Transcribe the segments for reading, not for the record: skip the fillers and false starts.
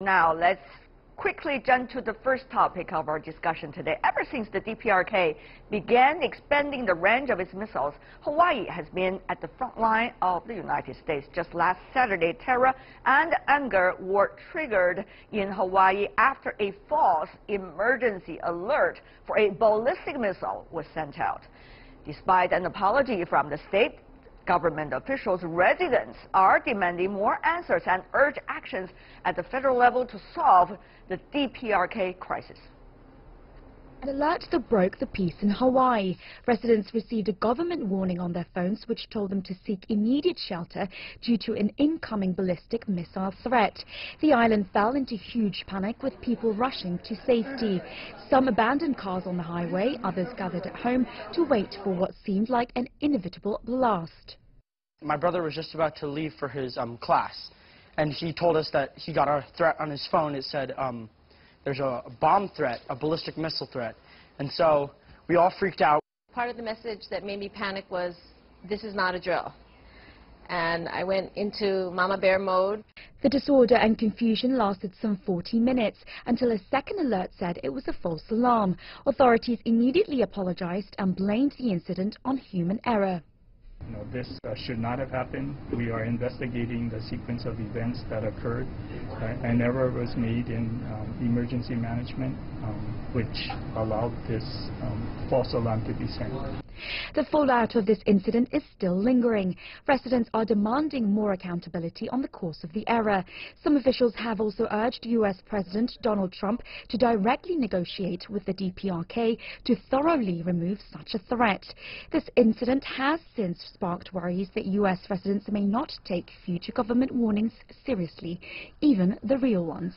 Now, let's quickly jump to the first topic of our discussion today. Ever since the DPRK began expanding the range of its missiles, Hawaii has been at the front line of the United States. Just last Saturday, terror and anger were triggered in Hawaii after a false emergency alert for a ballistic missile was sent out. Despite an apology from the state government officials, residents are demanding more answers and urge actions at the federal level to solve the DPRK crisis. An alert that broke the peace in Hawaii. Residents received a government warning on their phones which told them to seek immediate shelter due to an incoming ballistic missile threat. The island fell into huge panic with people rushing to safety. Some abandoned cars on the highway, others gathered at home to wait for what seemed like an inevitable blast. My brother was just about to leave for his class, and he told us that he got a threat on his phone. It said there's a bomb threat, a ballistic missile threat, and so we all freaked out. Part of the message that made me panic was, this is not a drill. And I went into Mama Bear mode. The disorder and confusion lasted some 40 minutes until a second alert said it was a false alarm. Authorities immediately apologized and blamed the incident on human error. This should not have happened. We are investigating the sequence of events that occurred. An error was made in emergency management, which allowed this false alarm to be sent. The fallout of this incident is still lingering. Residents are demanding more accountability on the cause of the error. Some officials have also urged U.S. President Donald Trump to directly negotiate with the DPRK to thoroughly remove such a threat. This incident has since sparked worries that U.S. residents may not take future government warnings seriously, even the real ones.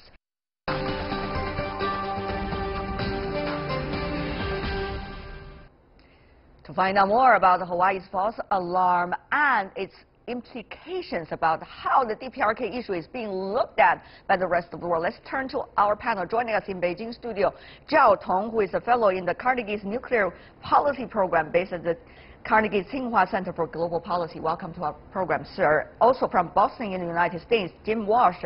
To find out more about Hawaii's false alarm and its implications about how the DPRK issue is being looked at by the rest of the world, let's turn to our panel. Joining us in Beijing studio, Zhao Tong, who is a fellow in the Carnegie's Nuclear Policy Program based at the Carnegie-Tsinghua Center for Global Policy. Welcome to our program, sir. Also from Boston in the United States, Jim Walsh,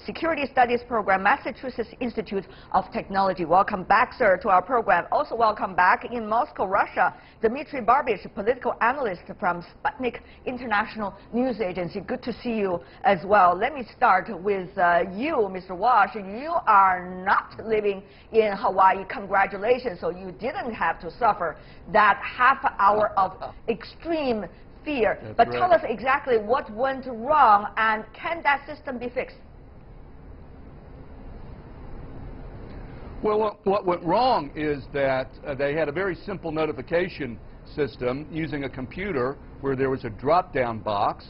Security Studies Program, Massachusetts Institute of Technology. Welcome back, sir, to our program. Also welcome back in Moscow, Russia, Dmitry Babich, political analyst from Sputnik International News Agency. Good to see you as well. Let me start with you, Mr. Walsh. You are not living in Hawaii. Congratulations. So you didn't have to suffer that half hour of extreme fear. That's but right. Tell us exactly what went wrong and can that system be fixed? Well, what went wrong is that they had a very simple notification system using a computer where there was a drop-down box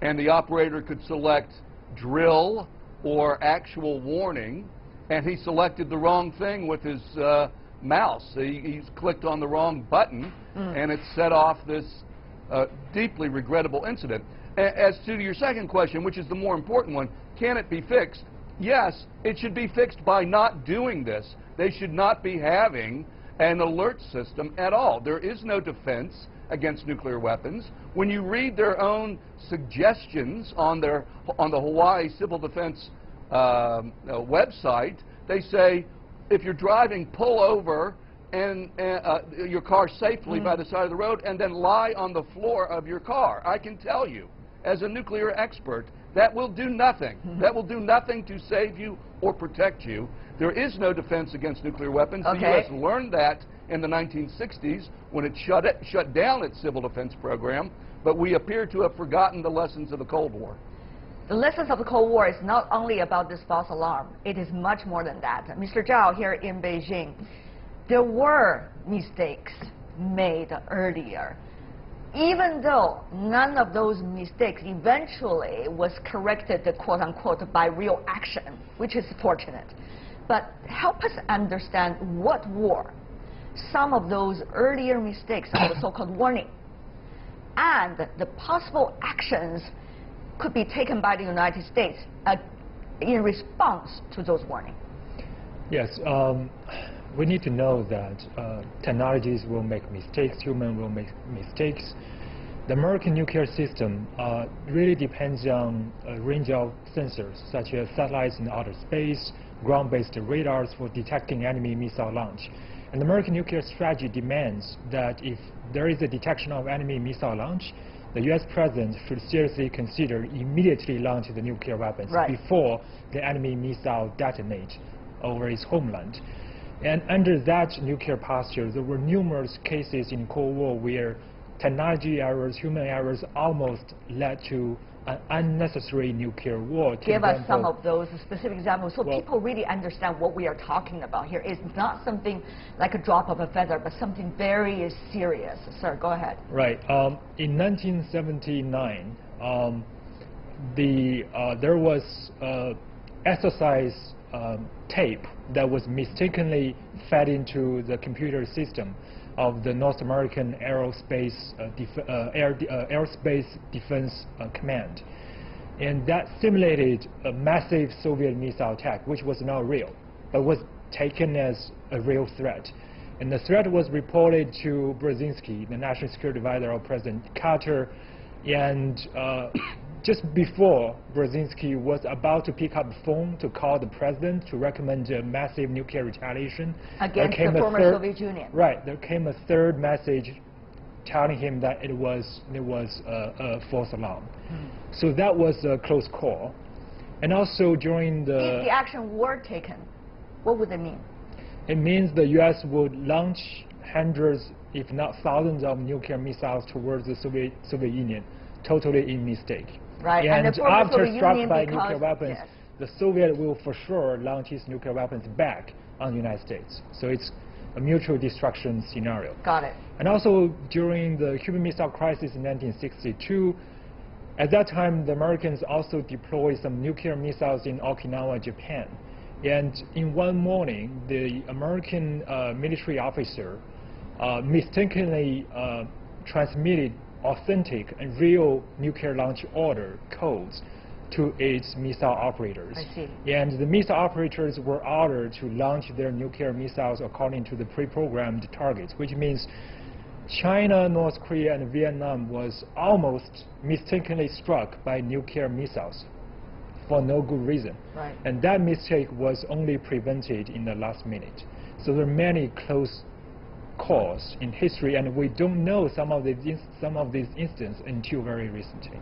and the operator could select drill or actual warning, and he selected the wrong thing with his mouse. He clicked on the wrong button and it set off this deeply regrettable incident. As to your second question, which is the more important one, can it be fixed? Yes, it should be fixed by not doing this. They should not be having an alert system at all. There is no defense against nuclear weapons. When you read their own suggestions on the Hawaii Civil Defense website, they say if you're driving, pull over and your car safely by the side of the road and then lie on the floor of your car. I can tell you, as a nuclear expert, that will do nothing. That will do nothing to save you or protect you. There is no defense against nuclear weapons. Okay. The U.S. learned that in the 1960s when it shut down its civil defense program, but we appear to have forgotten the lessons of the Cold War. The lessons of the Cold War is not only about this false alarm. It is much more than that. Mr. Zhao, here in Beijing, there were mistakes made earlier. Even though none of those mistakes eventually was corrected, quote-unquote, by real action, which is fortunate. But help us understand what were some of those earlier mistakes of the so-called warning and the possible actions could be taken by the United States in response to those warnings. Yes, we need to know that technologies will make mistakes, humans will make mistakes, the American nuclear system really depends on a range of sensors, such as satellites in outer space, ground-based radars for detecting enemy missile launch. And the American nuclear strategy demands that if there is a detection of enemy missile launch, the U.S. president should seriously consider immediately launching the nuclear weapons before the enemy missile detonate over its homeland. And under that nuclear posture, there were numerous cases in Cold War where technology errors, human errors almost led to an unnecessary nuclear war. Give us some of those specific examples so people really understand what we are talking about here. It's not something like a drop of a feather, but something very serious. Sir, go ahead. Right. In 1979, there was exercise tape that was mistakenly fed into the computer system of the North American Aerospace Defense Command. And that simulated a massive Soviet missile attack, which was not real, but was taken as a real threat. And the threat was reported to Brzezinski, the national security advisor of President Carter, and just before Brzezinski was about to pick up the phone to call the president to recommend a massive nuclear retaliation against the former Soviet Union. Right, there came a third message telling him that it was a false alarm. So that was a close call. And also during the... If the action were taken, what would it mean? It means the U.S. would launch hundreds, if not thousands, of nuclear missiles towards the Soviet Union, totally in mistake. Right. And after struck by nuclear weapons, yes, the Soviet will for sure launch its nuclear weapons back on the United States. So it's a mutual destruction scenario. Got it. And also during the Cuban Missile Crisis in 1962, at that time the Americans also deployed some nuclear missiles in Okinawa, Japan. And in one morning, the American military officer mistakenly transmitted authentic and real nuclear launch order codes to its missile operators. I see. And the missile operators were ordered to launch their nuclear missiles according to the pre-programmed targets, which means China, North Korea, and Vietnam was almost mistakenly struck by nuclear missiles for no good reason. Right. And that mistake was only prevented in the last minute. So there are many close calls in history, and we don't know some of these incidents until very recently.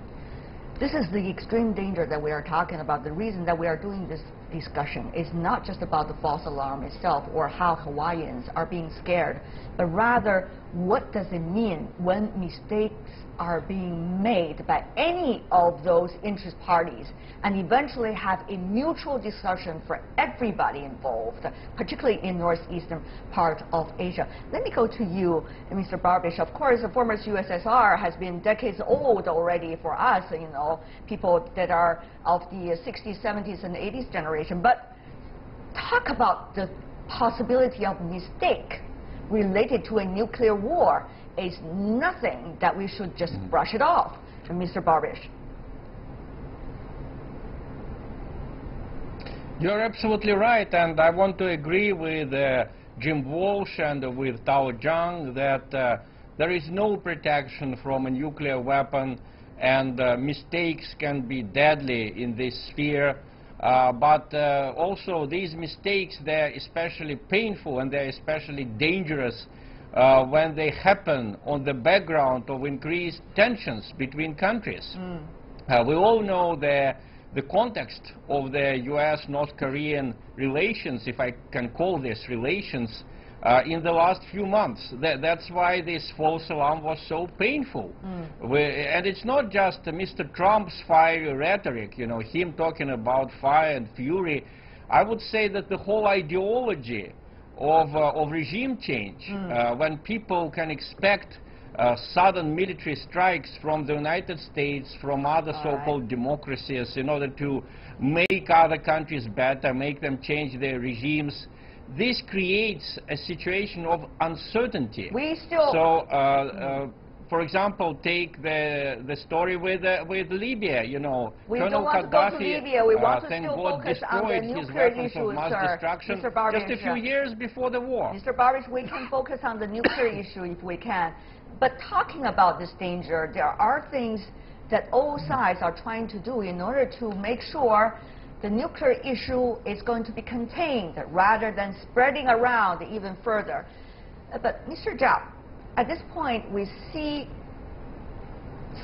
This is the extreme danger that we are talking about. The reason that we are doing this discussion is not just about the false alarm itself or how Hawaiians are being scared, but rather what does it mean when mistakes are being made by any of those interest parties and eventually have a mutual discussion for everybody involved, particularly in northeastern part of Asia. Let me go to you, Mr. Babich. Of course, the former USSR has been decades old already for us, you know, people that are of the 60s, 70s, and 80s generation. But talk about the possibility of mistake related to a nuclear war is nothing that we should just brush it off. Mr. Babich. You're absolutely right, and I want to agree with Jim Walsh and with Zhao Tong that there is no protection from a nuclear weapon, and mistakes can be deadly in this sphere. But also these mistakes, they're especially painful and they're especially dangerous when they happen on the background of increased tensions between countries. We all know the context of the US-North Korean relations, if I can call this relations, in the last few months. That's why this false alarm was so painful. And it's not just Mr. Trump's fiery rhetoric, you know, him talking about fire and fury. I would say that the whole ideology of regime change, when people can expect sudden military strikes from the United States, from other so-called democracies in order to make other countries better, make them change their regimes. This creates a situation of uncertainty. So, for example, take the story with Libya. You know, Colonel Gaddafi, thank God, destroyed his weapons of mass destruction just a few years before the war. Mr. Babich, we can focus on the nuclear issue if we can. But talking about this danger, there are things that all sides are trying to do in order to make sure the nuclear issue is going to be contained rather than spreading around even further. But Mr. Zhao, at this point, we see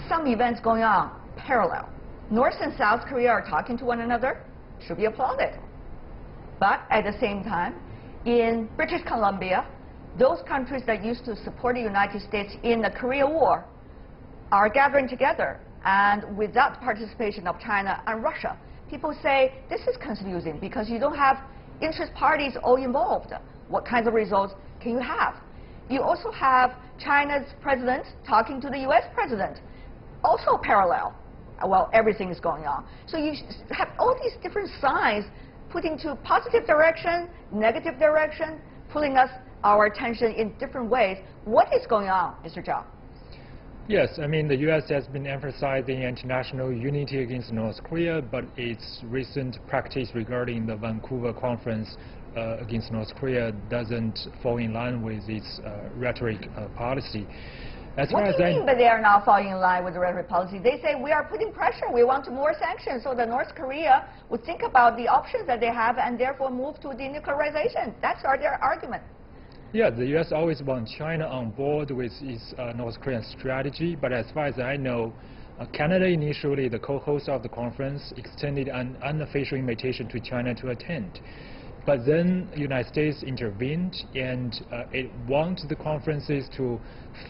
some events going on parallel. North and South Korea are talking to one another, should be applauded. But at the same time, in British Columbia, those countries that used to support the United States in the Korea War are gathering together, and without participation of China and Russia. People say this is confusing because you don't have interest parties all involved. What kinds of results can you have? You also have China's president talking to the US president, also parallel. Well, everything is going on. So you have all these different signs putting to positive direction, negative direction, pulling our attention in different ways. What is going on, Mr. Zhao? Yes, I mean, the U.S. has been emphasizing international unity against North Korea, but its recent practice regarding the Vancouver conference against North Korea doesn't fall in line with its rhetoric policy. What do you mean by they are not falling in line with the rhetoric policy? They say we are putting pressure, we want more sanctions, so that North Korea would think about the options that they have and therefore move to denuclearization. That's their argument. Yeah, the U.S. always wants China on board with its North Korean strategy, but as far as I know, Canada, initially the co-host of the conference, extended an unofficial invitation to China to attend. But then the United States intervened, and it wants the conferences to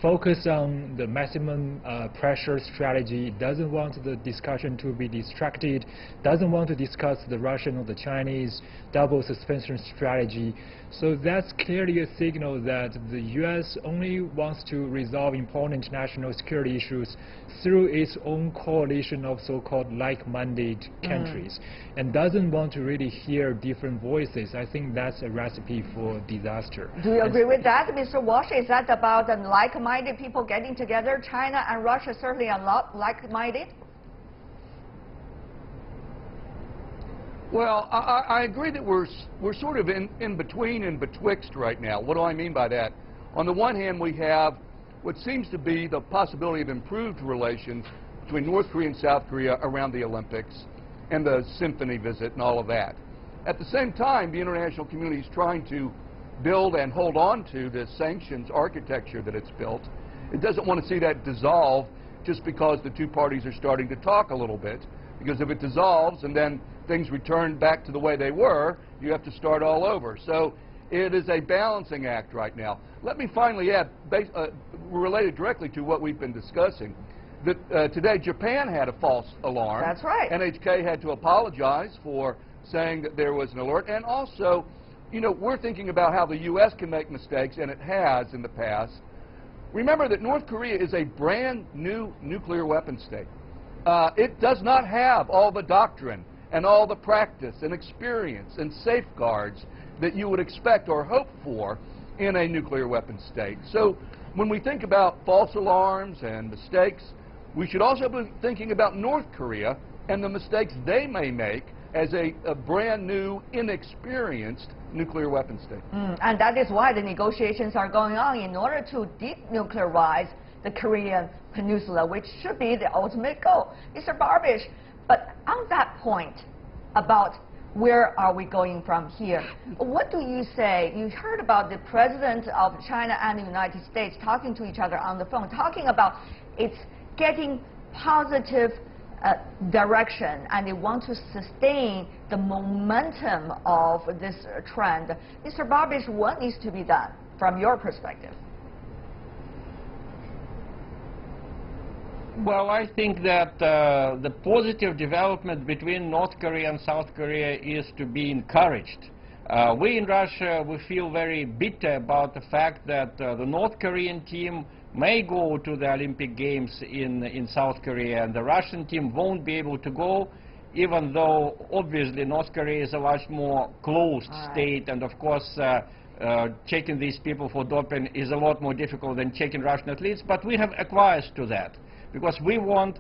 focus on the maximum pressure strategy. It doesn't want the discussion to be distracted, doesn't want to discuss the Russian or the Chinese double suspension strategy. So that's clearly a signal that the U.S. only wants to resolve important international security issues through its own coalition of so-called like-minded countries, and doesn't want to really hear different voices. I think that's a recipe for disaster. Do you agree with that, Mr. Walsh? Is that about the like-minded people getting together? China and Russia certainly are not like-minded. Well, I agree that we're sort of in between and betwixt right now. What do I mean by that? On the one hand, we have what seems to be the possibility of improved relations between North Korea and South Korea around the Olympics and the symphony visit and all of that. At the same time, the international community is trying to build and hold on to the sanctions architecture that it's built. It doesn't want to see that dissolve just because the two parties are starting to talk a little bit. Because if it dissolves and then things return back to the way they were, you have to start all over. So it is a balancing act right now. Let me finally add, related directly to what we've been discussing, that today Japan had a false alarm. That's right. NHK had to apologize for saying that there was an alert. And also, you know, we're thinking about how the U.S. can make mistakes, and it has in the past. Remember that North Korea is a brand new nuclear weapon state. It does not have all the doctrine and all the practice and experience and safeguards that you would expect or hope for in a nuclear weapon state. So when we think about false alarms and mistakes, we should also be thinking about North Korea and the mistakes they may make as a brand new, inexperienced nuclear weapon state. And that is why the negotiations are going on in order to denuclearize the Korean Peninsula, which should be the ultimate goal. Mr. Babich, but on that point about where are we going from here, what do you say? You heard about the president of China and the United States talking to each other on the phone, talking about it's getting positive direction, and they want to sustain the momentum of this trend. Mr. Babich, what needs to be done from your perspective? Well, I think that the positive development between North Korea and South Korea is to be encouraged. We in Russia, we feel very bitter about the fact that the North Korean team may go to the Olympic Games in South Korea, and the Russian team won't be able to go, even though obviously North Korea is a much more closed state, and of course checking these people for doping is a lot more difficult than checking Russian athletes, but we have acquiesced to that. Because we want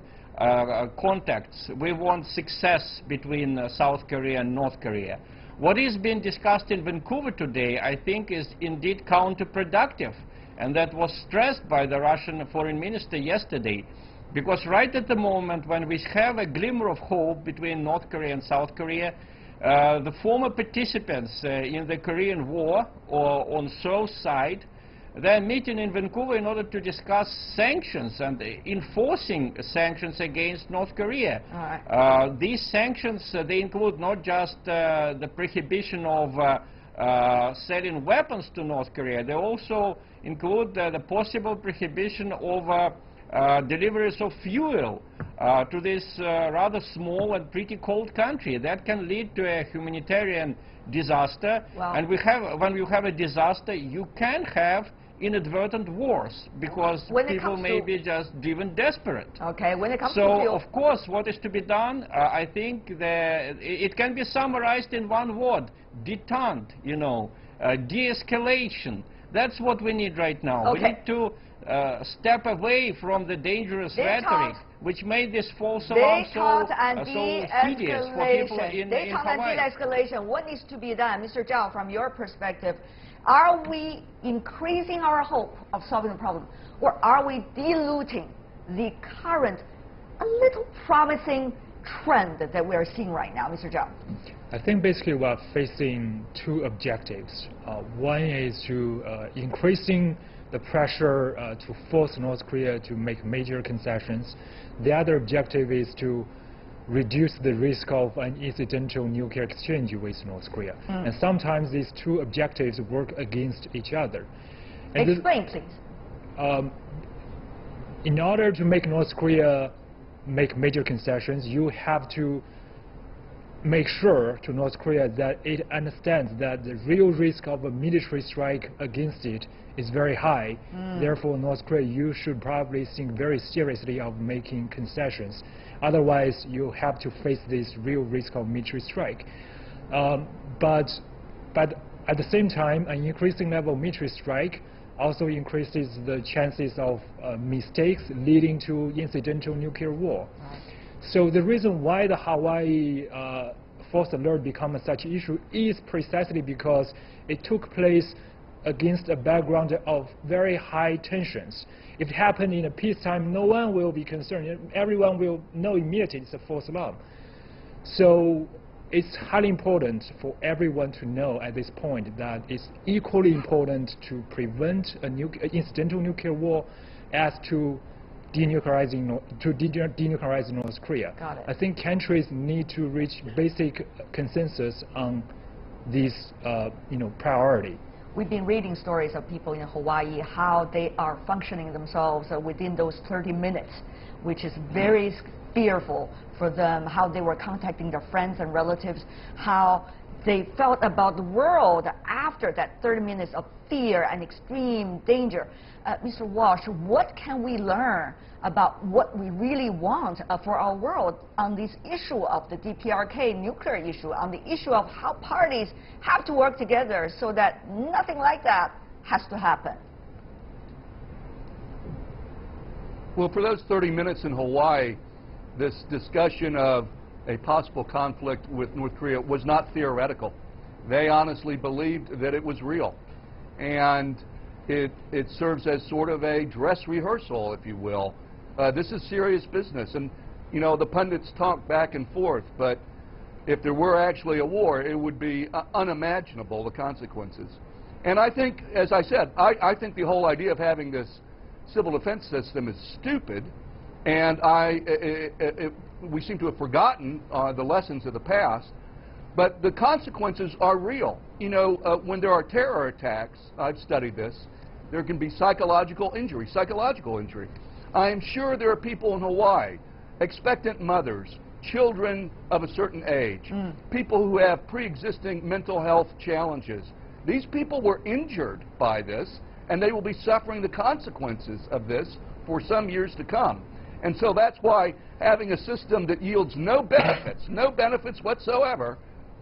contacts, we want success between South Korea and North Korea. What is being discussed in Vancouver today, I think, is indeed counterproductive. And that was stressed by the Russian foreign minister yesterday. Because right at the moment when we have a glimmer of hope between North Korea and South Korea, the former participants in the Korean War, or on Seoul's side, they're meeting in Vancouver in order to discuss sanctions and enforcing sanctions against North Korea. These sanctions, they include not just the prohibition of selling weapons to North Korea, they also include the possible prohibition of deliveries of fuel to this rather small and pretty cold country. That can lead to a humanitarian disaster. Wow. And when you have a disaster, you can have inadvertent wars because people may be just driven desperate. Okay, when it comes to so, fuel, of course, what is to be done? I think it can be summarized in one word: detente. You know, de-escalation. That's what we need right now. Okay. We need to step away from the dangerous rhetoric which made this false alarm so tedious for people in Hawaii. De-escalation, what needs to be done? Mr. Zhao, from your perspective, are we increasing our hope of solving the problem, or are we diluting the current, a little promising trend that we are seeing right now, Mr. Zhao? I think basically we are facing two objectives. One is to increasing the pressure to force North Korea to make major concessions. The other objective is to reduce the risk of an incidental nuclear exchange with North Korea. And sometimes these two objectives work against each other. And explain, please. In order to make North Korea make major concessions, you have to make sure to North Korea that it understands that the real risk of a military strike against it is very high. Therefore, North Korea, you should probably think very seriously of making concessions. Otherwise, you have to face this real risk of military strike. But at the same time, an increasing level of military strike also increases the chances of mistakes leading to incidental nuclear war. So the reason why the Hawaii forced alert became such an issue is precisely because it took place against a background of very high tensions. If it happened in a peacetime, no one will be concerned. Everyone will know immediately it's a false alarm. So it's highly important for everyone to know at this point that it's equally important to prevent an incidental nuclear war as to denuclearizing North Korea. Got it. I think countries need to reach basic consensus on this priority. We've been reading stories of people in Hawaii, how they are functioning themselves within those 30 minutes, which is very fearful for them, how they were contacting their friends and relatives, how they felt about the world after that 30 minutes of fear and extreme danger. Mr. Walsh, what can we learn about what we really want for our world on this issue of the DPRK nuclear issue, on the issue of how parties have to work together so that nothing like that has to happen? Well, for those 30 minutes in Hawaii, this discussion of a possible conflict with North Korea was not theoretical. They honestly believed that it was real. And it serves as sort of a dress rehearsal, if you will. This is serious business. And, you know, the pundits talk back and forth, but if there were actually a war, it would be unimaginable, the consequences. And I think, as I said, I think the whole idea of having this civil defense system is stupid. And we seem to have forgotten the lessons of the past. But the consequences are real. You know, when there are terror attacks, I've studied this, there can be psychological injury. I am sure there are people in Hawaii, expectant mothers, children of a certain age, people who have pre-existing mental health challenges. These people were injured by this, and they will be suffering the consequences of this for some years to come. And so that's why having a system that yields no benefits whatsoever,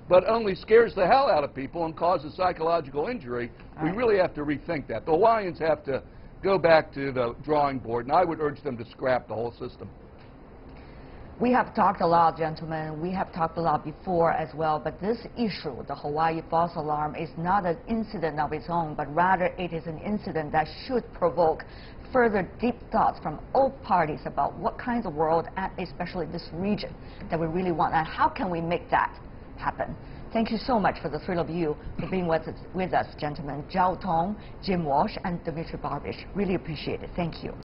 but only scares the hell out of people and causes psychological injury, we really have to rethink that. The Hawaiians have to go back to the drawing board, and I would urge them to scrap the whole system. We have talked a lot, gentlemen. We have talked a lot before as well, but this issue, the Hawaii false alarm, is not an incident of its own, but rather it is an incident that should provoke further deep thoughts from all parties about what kinds of world, and especially this region, that we really want, and how can we make that happen. Thank you so much for the three of you for being with us, gentlemen. Zhao Tong, Jim Walsh, and Dmitry Babich. Really appreciate it. Thank you.